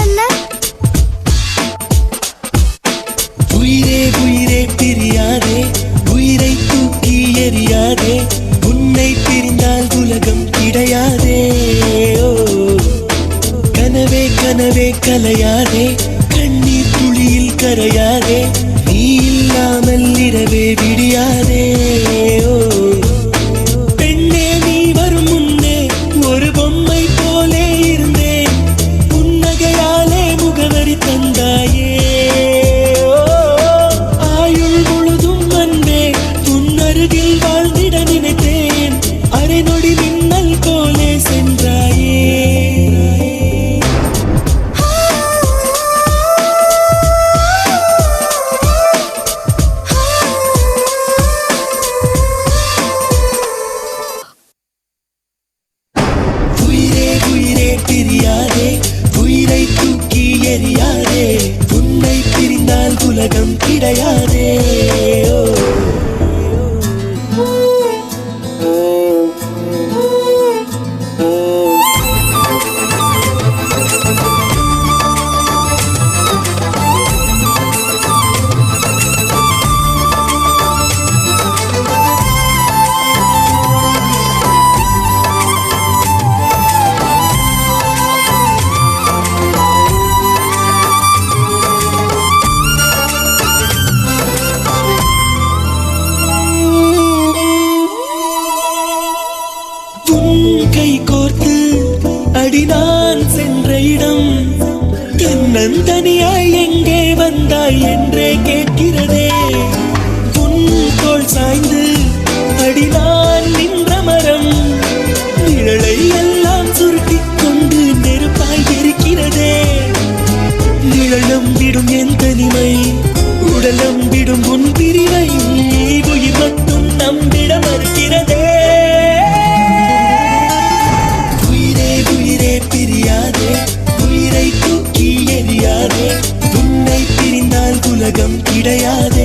இல்ல. உயிரே உயிரே பிரியாதே, உயிரை தூக்கி எறியாதே, உன்னை பிரிந்தால் உலகம் கிடையாதே. கனவே கனவே கலையாதே, கண்ணீர் துளியில் கரையாதே, நீ இல்லாமல் இரவே விடியாதே. பெண்ணே நீ வரும் முன்னே ஒரு பொம்மை போலே இருந்தேன், புன்னகையாலே முகவரி தந்தாயே. ஆயுள் முழுதும் அன்பே உன் அருகில் வாழ்ந்திட நினைத்தேன், அரை நொடி மின்னல் போலே சென்றாயே. பிரியாதே, உயிரை தூக்கி எறியாதே, உன்னை பிரிந்தால் உலகம் கிடையாதே. கை கோர்த்து அடி நான் சென்ற இடம், தன்னந்தனியாய் எங்கே வந்தாய் என்றே கேட்கிறதே. உன் தோள் சாய்ந்து அடி நான் நின்ற மரம், நிழலை எல்லாம் சுருட்டிக் கொண்டு நெருப்பாய் இருக்கிறதே. நிழலம் விடும் என் தனிமை, உடலம் விடும் உன் பிரிவை, உயிர் மட்டும் நம்பிட மறுக்கிறதே. பிரியாதே, உயிரை தூக்கி எறியாதே, உன்னை பிரிந்தால் உலகம் கிடையாதே.